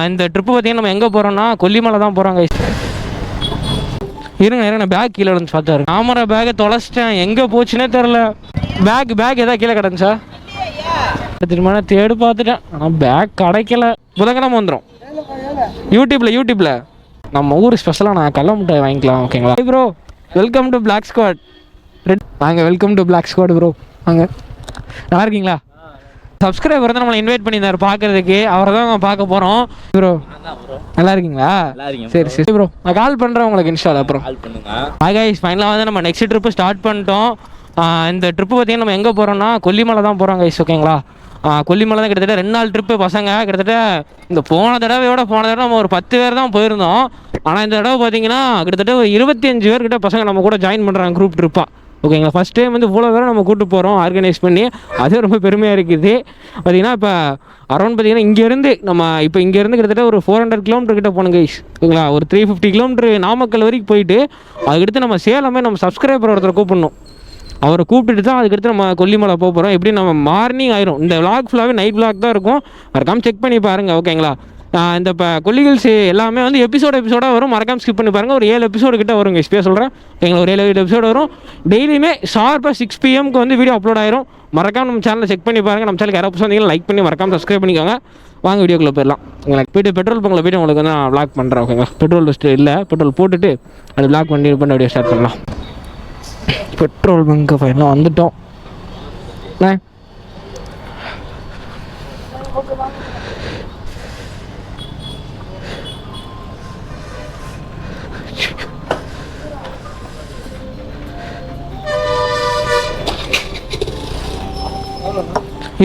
இந்த ட்ரிப்பு பார்த்தீங்கன்னா நம்ம எங்கே போகிறோம்னா கொல்லிமலை தான் போகிறோம் கைஸ். இருங்க பேக் கீழே வந்து பார்த்தாரு. கேமரா பேக்கை தொலைச்சிட்டேன், எங்கே போச்சுன்னே தெரில. பேக் எதாவது கீழே கிடந்துச்சா திரும்ப தேடி பார்த்துட்டேன், ஆனால் பேக் கிடைக்கல. புதன்கிழமை வந்துடும். யூடியூப்ல நம்ம ஊர் ஸ்பெஷலாக நான் கடல முட்டை வாங்கிக்கலாம். ஓகேங்களா bro? Welcome to Black Squad. வாங்க, welcome to Black Squad bro. வாங்க, நல்லா இருக்கீங்களா? சப்ஸ்கிரைபர் வந்து நம்மளை இன்வைட் பண்ணியிருந்தார் பார்க்கறதுக்கு, அவரை தான் நம்ம பார்க்க போகிறோம். ப்ரோ நல்லா இருக்கீங்களா? சரி ப்ரோ, நான் கால் பண்ணுறேன் உங்களுக்கு இன்ஸ்டாவில். அப்புறம் கைஸ் ஃபைனலாக வந்து நம்ம நெக்ஸ்ட் ட்ரிப்பு ஸ்டார்ட் பண்ணிட்டோம். இந்த ட்ரிப்பு பார்த்தீங்கன்னா நம்ம எங்கே போகிறோம்னா கொல்லிமலை தான் போகிறோம் கைஸ். ஓகேங்களா? கொல்லிமலை தான். கிட்டத்தட்ட 2 நாள் ட்ரிப்பு பசங்க. கிட்டத்தட்ட இந்த போன தடவை நம்ம ஒரு 10 பேர் தான் போயிருந்தோம். ஆனால் இந்த தடவை பார்த்தீங்கன்னா கிட்டத்தட்ட ஒரு 25 பேர்கிட்ட பசங்க நம்ம கூட ஜாயின் பண்ணுறாங்க குரூப் ட்ரிப்பாக. ஓகேங்களா? ஃபஸ்ட் டைம் வந்து இவ்வளோ பேரை நம்ம கூப்பிட்டு போகிறோம் ஆர்கனைஸ் பண்ணி. அதே ரொம்ப பெருமையாக இருக்குது. பார்த்தீங்கன்னா இப்போ அரௌண்ட் பார்த்தீங்கன்னா இங்கேருந்து கிட்டத்தட்ட ஒரு 400 கிலோமீட்டர் கிட்ட போகணும் கைஸ். ஓகேங்களா? ஒரு 350 கிலோமீட்டர் நாமக்கல் வரைக்கும் போயிட்டு அதுக்கடுத்து நம்ம சேலமே நம்ம சப்ஸ்கிரைபர் ஒருத்தரை கூப்பிடணும். அவரை கூப்பிட்டுட்டு தான் அதுக்கடுத்து நம்ம கொல்லிமலை போக போகிறோம். எப்படி நம்ம மார்னிங் ஆயிரும். இந்த விளாக் ஃபுல்லாகவே நைட் விளாக் தான் இருக்கும். மறக்காமல் செக் பண்ணி பாருங்கள். ஓகேங்களா? இந்த இப்போ கொல்லிகில்ஸ் எல்லாமே வந்து எபிசோடாக வரும். மறக்காமல் ஸ்கிப் பண்ணி பாருங்கள். ஒரு 7 எபிசோடு கிட்ட வரும் கைஸ். சொல்கிறேன் எங்களை ஒரு 7 எபிசோடு வரும். டெய்லியுமே ஷார்ப்பாக 6 PM வந்து வீடியோ அப்லோட் ஆயிரும். மறக்காமல் நம்ம சேனலை செக் பண்ணி பாருங்கள். நம்ம சேனலுக்கு யாராவது வந்தீங்கன்னா லைக் பண்ணி மறக்காமல் சப்ஸ்கிரைப் பண்ணிக்கோங்க. வாங்க வீடியோக்குள்ளே போயிடலாம். உங்களுக்கு போய்ட்டு பெட்ரோல் பங்கில் போய்ட்டு உங்களுக்கு வந்து நான் விளாக் பண்ணுறேன். ஓகேங்களா? பெட்ரோல் ஃபஸ்ட்டு இல்லை, பெட்ரோல் போட்டுட்டு அது விளாக் பண்ணி வீடியோ ஸ்டார்ட் பண்ணலாம். பெட்ரோல் பங்கு ஃபைனலாக வந்துட்டோம்.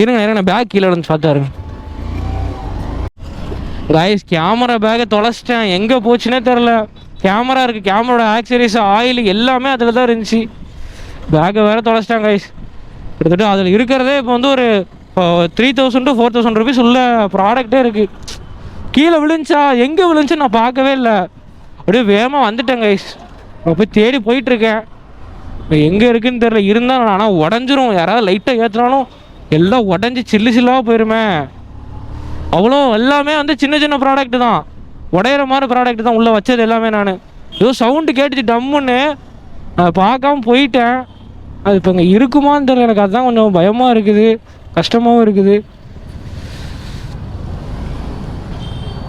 இருங்க பேக் கீழே வந்து பார்த்தாருங்க கைஸ். கேமரா பேக்கை தொலைச்சிட்டேன், எங்கே போச்சுன்னே தெரில. கேமரா இருக்குது, கேமராவோட ஆக்சரிஸ், ஆயில் எல்லாமே அதில் தான் இருந்துச்சு. பேக்கை வேறு தொலைச்சிட்டாங்க கைஸ். கிட்டத்தட்ட அதில் இருக்கிறதே இப்போ வந்து ஒரு 3000 to 4000 ருபீஸ் உள்ள ப்ராடக்டே இருக்குது. கீழே விழுந்துச்சா, எங்கே விழுந்துச்சு நான் பார்க்கவே இல்லை. அப்படியே வேகமாக வந்துட்டேன் கைஸ். போய் தேடி போயிட்டுருக்கேன், எங்கே இருக்குதுன்னு தெரில. இருந்தால் ஆனால் உடஞ்சிரும், யாராவது லைட்டாக ஏற்றினாலும் எல்லாம் உடஞ்சி சில்லாக போயிருமே. அவ்வளோ எல்லாமே வந்து சின்ன ப்ராடக்ட் தான், உடையிற மாதிரி ப்ராடக்ட் தான் உள்ளே வச்சது எல்லாமே. நான் ஏதோ சவுண்டு கேட்டுச்சு டம்முன்னு, அதை பார்க்காம போயிட்டேன். அது இப்போ இங்கே இருக்குமான்னு தெரியல எனக்கு. அதுதான் கொஞ்சம் பயமாக இருக்குது, கஷ்டமாகவும் இருக்குது.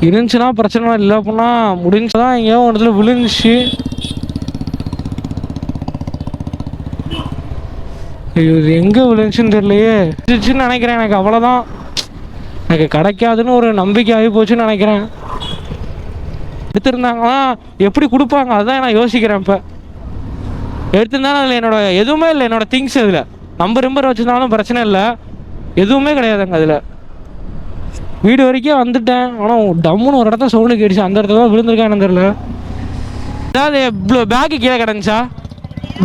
இருந்துச்சுன்னா பிரச்சனை இல்லை, அப்படின்னா முடிஞ்சுதான் எங்கேயோ ஒரு இடத்துல விழுந்துச்சு. ஐயோ, இது எங்கே விழுந்துச்சுன்னு தெரியலையே. விழுந்துச்சுன்னு நினைக்கிறேன் எனக்கு. அவ்வளோதான், எனக்கு கிடைக்காதுன்னு ஒரு நம்பிக்கை ஆகி போச்சுன்னு நினைக்கிறேன். எடுத்துருந்தாங்கன்னா எப்படி கொடுப்பாங்க, அதுதான் நான் யோசிக்கிறேன். இப்போ எடுத்திருந்தாலும் அதில் என்னோட எதுவுமே இல்லை, என்னோட திங்ஸ் அதில் நம்பர் வச்சுருந்தாலும் பிரச்சனை இல்லை, எதுவுமே கிடையாதுங்க அதில். வீடு வரைக்கும் வந்துட்டேன். ஆனால் டம்முன்னு ஒரு இடத்த சவுண்டு கேட்டுச்சு, அந்த இடத்துல தான் விழுந்திருக்கான்னு தெரியல. ஏதாவது பேக்கு கீழே கிடந்துச்சா?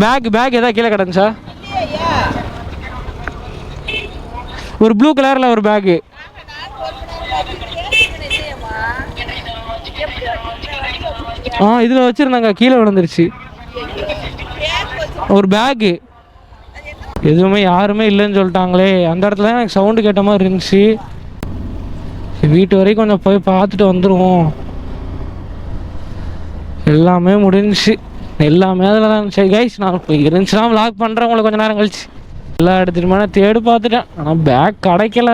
பேக் ஏதாவது கீழே கிடந்துச்சா? ஒரு ப்ளூ கலரில் ஒரு பேக்கு. இதில் வச்சுருந்தாங்க, கீழே விழுந்துருச்சு ஒரு பேக்கு. எதுவுமே யாருமே இல்லைன்னு சொல்லிட்டாங்களே. அந்த இடத்துல எனக்கு சவுண்டு கேட்ட மாதிரி இருந்துச்சு. வீட்டு வரைக்கும் கொஞ்சம் போய் பார்த்துட்டு வந்துடுவோம். எல்லாமே முடிஞ்சிச்சு, எல்லாமே அதில் தான் இருந்துச்சு கைஸ். நான் இப்போ இருந்துச்சுன்னா விளாக் பண்ணுறேன் உங்களுக்கு கொஞ்சம் நேரம் கழிச்சு. எல்லா இடத்துலையுமே தேடி பார்த்துட்டேன், ஆனால் பேக் கிடைக்கல.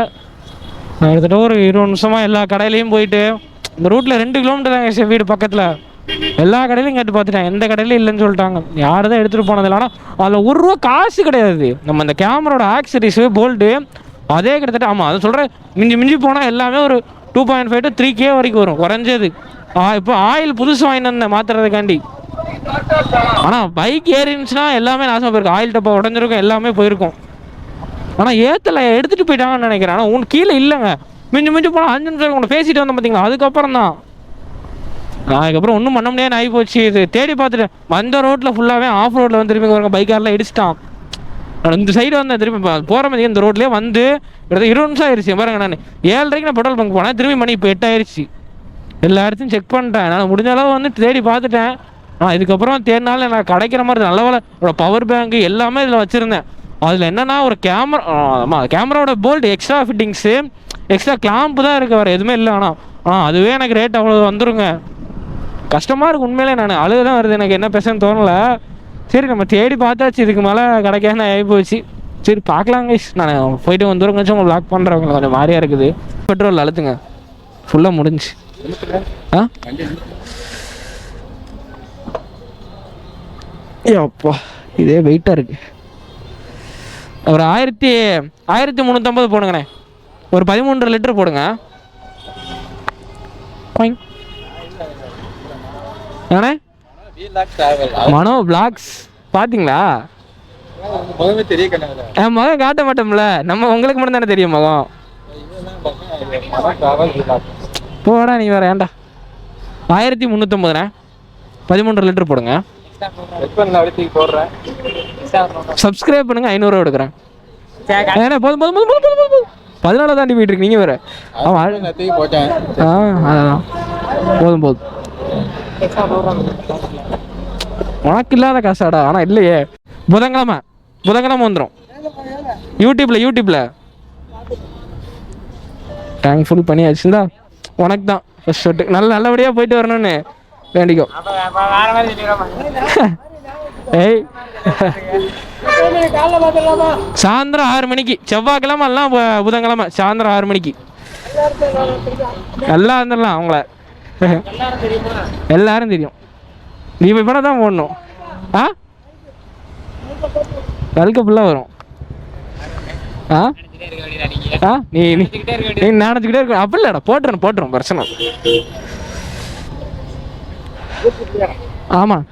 நான் கிட்டத்தட்ட ஒரு 20 நிமிஷமாக எல்லா கடையிலையும் போயிட்டு, இந்த ரூட்டில் 2 கிலோமீட்டர் தாங்க வீடு பக்கத்தில், எல்லா கடையிலையும் கேட்டு பார்த்துட்டேன். எந்த கடையிலையும் இல்லைன்னு சொல்லிட்டாங்க. யார் தான் எடுத்துகிட்டு போனதில்லை. ஆனால் அதில் ₹1 காசு கிடையாது. நம்ம இந்த கேமராவோட ஆக்சரிஸு போல்ட்டு அதே கிட்டத்தட்ட, ஆமாம் அதை சொல்கிறேன், மிஞ்சி போனால் எல்லாமே ஒரு 2.5 to 3K வரைக்கும் வரும் குறைஞ்சது. இப்போ ஆயில் புதுசு வாங்கிட்டு வந்தேன் மாற்றுறதுக்காண்டி. ஆனால் பைக் ஏறிச்சுன்னா எல்லாமே நாசமாக போயிருக்கும், ஆயில் டப்பா உடஞ்சிருக்கும், எல்லாமே போயிருக்கும். ஆனால் ஏற்றலை, எடுத்துகிட்டு போயிட்டாங்கன்னு நினைக்கிறேன். ஆனால் உன் கீழே இல்லைங்க. மிஞ்சி போனால் 5 நிமிஷம் உங்களை பேசிட்டு வந்தேன் பார்த்தீங்களா, அதுக்கப்புறம் தான். அதுக்கப்புறம் ஒன்றும் பண்ண முடியாது ஆகி போச்சு. இது தேடி பார்த்துட்டேன். வந்த ரோட்டில் ஃபுல்லாகவே ஆஃப் ரோட்டில் வந்து திரும்பி வரங்க பைக்காரெலாம் இடிச்சிட்டான். நான் இந்த சைடு வந்தேன், திரும்பி போகிற மாதிரி இந்த ரோட்லேயே வந்து 20 நிமிஷம் ஆயிடுச்சு பாருங்க. நான் 7:30 நான் பெட்ரோல் பங்க் போனேன், திரும்பி மணி இப்போ 8 ஆயிடுச்சு. எல்லா இடத்தையும் செக் பண்ணிட்டேன், நான் முடிஞ்ச அளவு வந்து தேடி பார்த்துட்டேன். இதுக்கப்புறம் தேடினாலும் நான் கிடைக்கிற மாதிரி நல்ல வேலை பவர் பேங்க் எல்லாமே இதில் வச்சுருந்தேன். அதில் என்னென்னா ஒரு கேமராவோட bolt extra fittings, extra clamp தான் இருக்குது, வேறு எதுவுமே இல்லை. ஆனால் அதுவே எனக்கு ரேட் அவ்வளோ வந்துருங்க. கஷ்டமாக இருக்குது உண்மையிலே. நான் அழுகுதான் வருது, எனக்கு என்ன பேசன்னு தோணலை. சரி நம்ம தேடி பார்த்தாச்சு, இதுக்கு மேலே கிடைக்காதுன்னு ஆகி போச்சு. சரி பார்க்கலாங்க. நான் போயிட்டு வந்துடும் கொஞ்சம் உங்களை லாக் பண்ணுறவங்க கொஞ்சம் மாதிரியாக இருக்குது. பெட்ரோல் அழுத்துங்க, ஃபுல்லாக முடிஞ்சு. அப்பா இதே வெயிட்டாக இருக்கு. ஒரு 1350 போடுங்கண்ணே. ஒரு 13.5 லிட்டர் போடுங்க. அண்ணே மனோ பிளாக்ஸ் பார்த்தீங்களா? முகம் காட்ட மாட்டோம்ல நம்ம, உங்களுக்கு மட்டும் தானே தெரியும் முகம். போடா நீ வேற ஏன்டா. 1350ண்ணே, 13.5 லிட்டர் போடுங்க. சப்ஸ்கிரைப் பண்ணுங்க, 500 ரூபா எடுக்கிறேன். போதும் போதும் போதும் போதும் போதும் 14 தாண்டி போயிட்டு இருக்கு. நீங்கள் வேற அதான் போதும் போதும். உனக்கு இல்லாத காசாடா. ஆனால் இல்லையே. புதன்கிழமை வந்துடும் யூடியூப்ல டேங்க் ஃபுல் பண்ணி வச்சுருந்தா உனக்கு தான் ஃபர்ஸ்ட் ஷாட்டு. நல்லபடியாக போயிட்டு வரணும்னு வேண்டிக்கோ. ஏய் சாயந்தரம் 6 மணிக்கு, செவ்வாய்க்கிழமை எல்லாம் புதன்கிழமை சாயந்தரம் 6 மணிக்கு எல்லாம் வந்துடலாம். அவங்கள எல்லாரும் தெரியும். நீ இப்போ இப்போனா தான் போடணும். கல்க ஃபுல்லாக வரும். நீ நினச்சிக்கிட்டே இருக்க. அப்படி இல்லைடா, போட்டுறோம் பிரச்சனை. ஆமாம்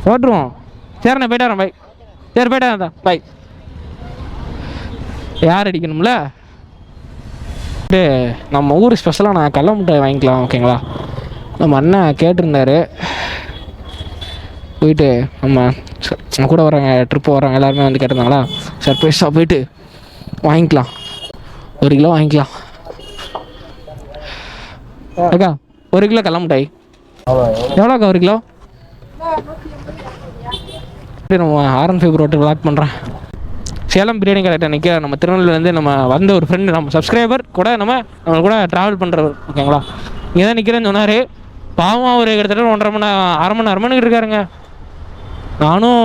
போட்டுருவோம். சரிண்ணே போயிட்டு வரேன். பை. சரி போயிட்டு வரேன். பை. யார் அடிக்கணும்ல? நம்ம ஊர் ஸ்பெஷலாக நான் கடல மிட்டாய் வாங்கிக்கலாம் ஓகேங்களா? நம்ம அண்ணன் கேட்டிருந்தாரு. போயிட்டு நம்ம கூட வராங்க, ட்ரிப்பு வராங்க எல்லாருமே வந்து கேட்டிருந்தாங்களா, சர்ப்ரைஸாக போயிட்டு வாங்கிக்கலாம். 1 கிலோ வாங்கிக்கலாம். அக்கா 1 கிலோ கடல மிட்டாய் எவ்வளோக்கா? 1 கிலோ. நம்ம R15 ரோட்டு விளாக் பண்ணுறேன். சேலம் பிரியாணி கரெக்டாக நிற்க நம்ம திருநெல்வேலியிலேருந்து நம்ம வந்த ஒரு ஃப்ரெண்டு, நம்ம சப்ஸ்கிரைபர் கூட நம்ம கூட ட்ராவல் பண்ணுறவர் ஓகேங்களா. இங்கே தான் நிற்கிறேன்னு சொன்னார். பாவம் ஒரு கிட்டத்தட்ட 1.5 மணி அரை மணி இருக்காருங்க. நானும்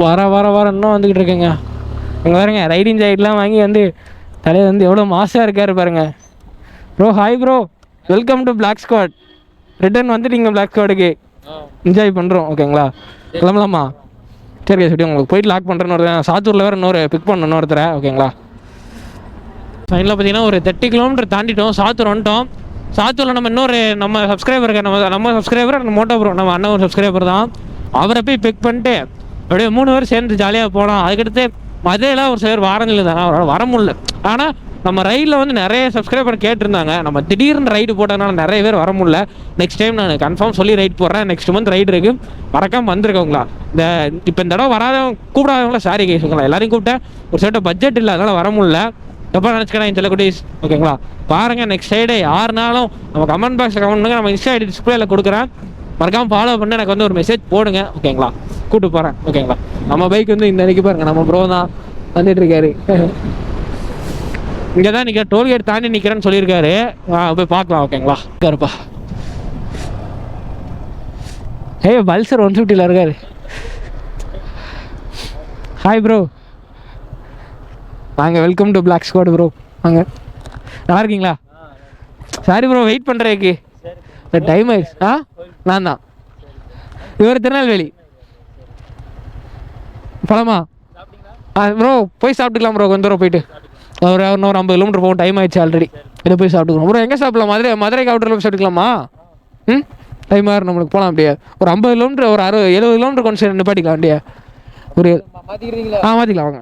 வர இன்னும் வந்துக்கிட்டு இருக்கேங்க. அங்கே பாருங்க ரைடிங் ஜாக்கெட்லாம் வாங்கி வந்து தலையை வந்து எவ்வளோ மாசாக இருக்காரு பாருங்க. Bro hi bro, welcome to Black Squad. Return வந்துட்டீங்க பிளாக் ஸ்குவாடுக்கு. என்ஜாய் பண்ணுறோம் ஓகேங்களா. கிளம்பலாமா? சரி சொல்லி உங்களுக்கு போயிட்டு லாக் பண்ணுறேன்னு ஒருத்தர் சாத்தூரில் வேறு இன்னொரு பிக் பண்ணணும் ஒருத்தரை ஓகேங்களா. ஃபைனலாக பார்த்தீங்கன்னா ஒரு 30 கிலோமீட்டர் தாண்டிட்டோம், சாத்தூர் வந்துட்டோம். சாத்தூரில் நம்ம சப்ஸ்கிரைபர் இருக்க நம்ம சப்ஸ்கிரைபர் மோட்டோ ப்ரோ, நம்ம அண்ணன் ஒரு சப்ஸ்கிரைபர் தான். அவரை போய் பிக் பண்ணிட்டு அப்படியே 3 பேர் சேர்ந்து ஜாலியாக போனோம். அதுக்கடுத்து மதுரையில் ஒரு சிலர் வாரநிலை தானே, அவரால் வர முடியல. ஆனால் நம்ம ரைடில் வந்து நிறைய சப்ஸ்கிரைபர் கேட்டிருந்தாங்க. நம்ம திடீர்னு ரைடு போட்டதுனால நிறைய பேர் வர முடியல. நெக்ஸ்ட் டைம் நான் கன்ஃபார்ம் சொல்லி ரைட் போடுறேன். நெக்ஸ்ட் மந்த் ரைடு இருக்குது, மறக்காமல் வந்திருக்கவங்களா. இப்போ இந்த தடவை வராதவங்க கூப்பிடாதவங்களா சாரி கேஸுங்களா. எல்லாரையும் கூப்பிட்டேன், ஒரு சில பட்ஜெட் இல்லை அதனால் வர முடியல. எப்போ நினச்சிக்கிறேன் இந்த குட்டீஸ் ஓகேங்களா. பாருங்கள் நெக்ஸ்ட் ஃப்ரைடே 6 நாளும் நம்ம கமெண்ட் பாக்ஸில் கமெண்ட் பண்ணுங்க. நம்ம இன்ஸ்டா ஐடி டிஸ்பிளேல கொடுக்குறேன், மறக்காமல் ஃபாலோ பண்ணி எனக்கு வந்து ஒரு மெசேஜ் போடுங்க ஓகேங்களா. கூப்பிட்டு போகிறேன் ஓகேங்களா. நம்ம பைக் வந்து இந்த அன்றைக்கி பாருங்கள், நம்ம ப்ரோ தான் வந்துட்டு இருக்காரு. இங்கே தான் நிற்கிற, டோல்கேட் தாண்டி நிற்கிறேன்னு சொல்லியிருக்காரு. போய் பார்க்கலாம் ஓகேங்களா. இருப்பா பல்சர் 150 இருக்காரு. ஹாய் ப்ரோ, வாங்க welcome to Black Squad bro. வாங்க, நல்லா இருக்கீங்களா? சாரி ப்ரோ வெயிட் பண்ணுறதுக்கு டைம் ஆயிடுச்சு. நான் தான் இவர் திருநெல்வேலி. பழமா ப்ரோ போய் சாப்பிட்டுக்கலாம் ப்ரோ. கொஞ்சம் தூரம் போயிட்டு ஒரு 50 கிலோமீட்டர் போகும், டைம் ஆயிடுச்சு ஆல்ரெடி. இதை போய் சாப்பிட்டுக்கலாம் ப்ரோ. எங்கே சாப்பிடலாம்? மதுரைக்கு அவுட்டரில் போய் சாப்பிட்டுக்கலாமா? டைம் ஆகிடும் நம்மளுக்கு. போகலாம் அப்படியே ஒரு 50 கிலோமீட்டர் ஒரு 70 கிலோமீட்டர் கொஞ்சம் நிப்பாட்டிக்கலாம் வண்டியா. ஒரு மாற்றிக்கலாம் வாங்க.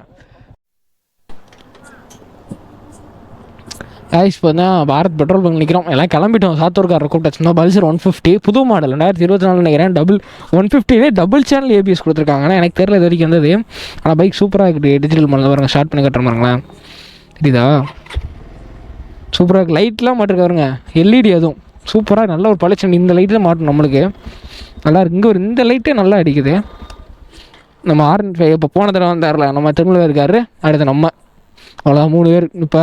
கைஸ் இப்போ தான் பாரத் பெட்ரோல் பங்க் நிற்கிறோம். எல்லாம் கிளம்பிட்டோம். சாத்தூர்காரர் கூப்பிட்டாச்சுன்னா பல்சர் 150 புது மாடல் 2024 நினைக்கிறேன். 150 டபுள் சேனல் ஏபிஎஸ் கொடுத்துருக்காங்க. ஆனால் எனக்கு தெரியல இது வரைக்கும் வந்தது. ஆனால் பைக் சூப்பராக இருக்குது. டிஜிட்டல் மாடல் பாருங்க, ஸ்டார்ட் பண்ணி கட்டுற பாருங்களேன், தெரியுதா? சூப்பராக இருக்குது. லைட்லாம் மாட்டிருக்காருங்க, எல்இடி. அதுவும் சூப்பராக நல்ல ஒரு பளிச்சு. இந்த லைட்டு தான் மாட்டணும் நம்மளுக்கு, நல்லா இருக்குது. இங்கே ஒரு இந்த லைட்டே நல்லா அடிக்குது. நம்ம R15 இப்போ போன தடவை வந்தார்ல, நம்ம திருமலை இருக்காரு. அடுத்து நம்ம அவ்வளோதான் 3 பேர். இப்போ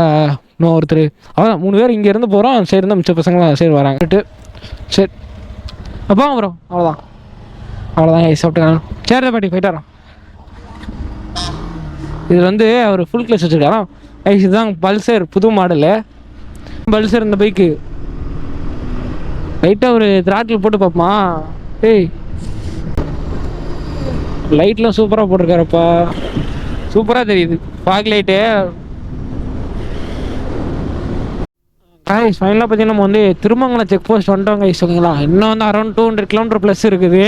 இன்னும் ஒருத்தர் அதான் 3 பேர் இங்கேருந்து போகிறோம். சரி இருந்தால் மிச்ச பசங்களாம் சரி வராங்க. சரி அப்போ ப்ரோ அவ்வளோதான் சாப்பிட்டு சரி பாட்டி போயிட்டு வரோம். இது வந்து அவர் ஃபுல் கிளாஸ் வச்சுருக்காராம். இதுதான் பல்சர் புது மாடலு. பல்சர் இந்த பைக்கு லைட்டாக ஒரு த்ராட்டில் போட்டு பார்ப்போமா? ஏய் லைட்லாம் சூப்பராக போட்டிருக்காரப்பா, சூப்பராக தெரியுது ஃபாக் லைட்டு. ஃபைனலாக பார்த்தீங்கன்னா நம்ம வந்து திருமங்கலம் செக் போஸ்ட் வந்துட்டோம் கைஸ். ஓகேங்களா, இன்னும் வந்து அரௌண்ட் 200 கிலோமீட்டர் ப்ளஸ் இருக்குது.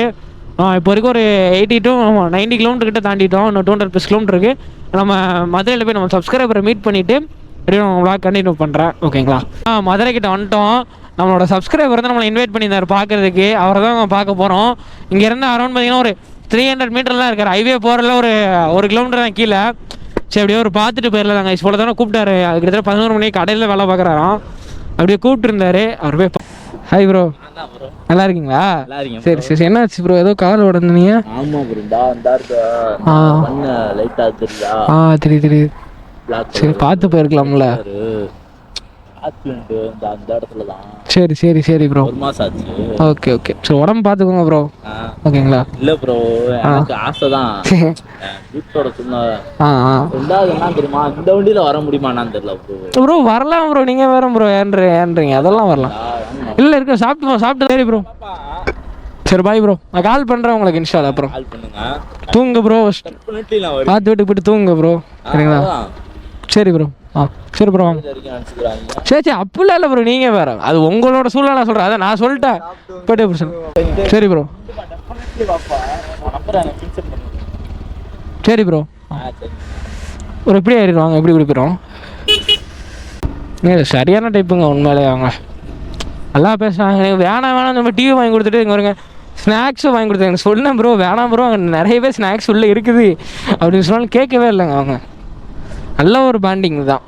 இப்போ வரைக்கும் ஒரு 80 to 90 கிலோமீட்டர் கிட்ட தாண்டிட்டோம். இன்னும் 200+ கிலோமீட்டர் இருக்குது. நம்ம மதுரையில் போய் நம்ம சப்ஸ்கிரைபரை மீட் பண்ணிவிட்டு அப்படியே விளாக் கண்டினியூ பண்ணுறேன். ஓகேங்களா, மதுரை கிட்ட வந்துட்டோம். நம்மளோட சப்ஸ்கிரைபர் வந்து நம்மளை இன்வைட் பண்ணியிருந்தார் பார்க்குறதுக்கு. அவரை தான் நம்ம பார்க்க போகிறோம். இங்கேருந்து அரௌண்ட் பார்த்தீங்கன்னா ஒரு 300 மீட்டர்லாம் இருக்கார். ஹைவே போகிறல ஒரு கிலோமீட்டர் தான் கீழே. சரி அப்படியே ஒரு பார்த்துட்டு போயிடலாம். இங்கே போல தானே கூப்பிட்டாரு. அது கிட்டத்தட்ட 11 மணிக்கு கடையில் வேலை பார்க்குறாராம். அப்படியே கூப்பிட்டுருந்தாரு. அவர் போய் ஹாய் ப்ரோ, நல்லா இருக்கீங்களா? சரி சரி, என்னாச்சு ப்ரோ? ஏதோ கால் உடனீங்க? தெரியுது. சரி பார்த்து போயிருக்கலாம்ல. சரி சரி சரி ப்ரோ, ஓகே ஓகே. சரி உடம்பு பார்த்துக்கோங்க ப்ரோ. ஓகேங்களா? இல்ல ப்ரோ, எனக்கு ஆசை தான். வீட்டோட சொன்ன தெரியுமா, இந்த வண்டியில வர முடியுமான்னு தெரியல ப்ரோ. வரலாம் ப்ரோ, நீங்க வேற ப்ரோ ஏன்றீங்க, அதெல்லாம் வரலாம். இல்ல இருக்க சாப்பிட்டு சரி ப்ரோ. சரி பாய் ப்ரோ, நான் கால் பண்றேன் உங்களுக்கு இன்ஸ்டால. அப்புறம் தூங்க ப்ரோ, பார்த்து வீட்டுக்கு போயிட்டு தூங்க ப்ரோ. சரிங்களா? சரி ப்ரோ. சரி ப்ரோ வாங்க. சரி அப்படிலாம் இல்லை ப்ரோ, நீங்கள் வேறு, அது உங்களோட சூழ்நிலை நான் சொல்கிறேன். அதை நான் சொல்லிட்டேன் போய்ட்டே பிரச்சனை. சரி ப்ரோ, சரி ப்ரோ. ஒரு எப்படி ஏறிடுவாங்க, எப்படி போயிடும். சரியான டைப்புங்க உண்மையிலே. அவங்க நல்லா பேசுகிறாங்க. எனக்கு வேணாம் நம்ம டிவி வாங்கி கொடுத்துட்டு இங்கே வருங்க ஸ்நாக்ஸும் வாங்கி கொடுத்தாங்க. சொன்னேன் ப்ரோ வேணாம் ப்ரோ, அங்கே நிறையவே ஸ்நாக்ஸ் உள்ளே இருக்குது அப்படின்னு சொன்னாலும் கேட்கவே இல்லைங்க அவங்க. நல்ல ஒரு பாண்டிங் தான்.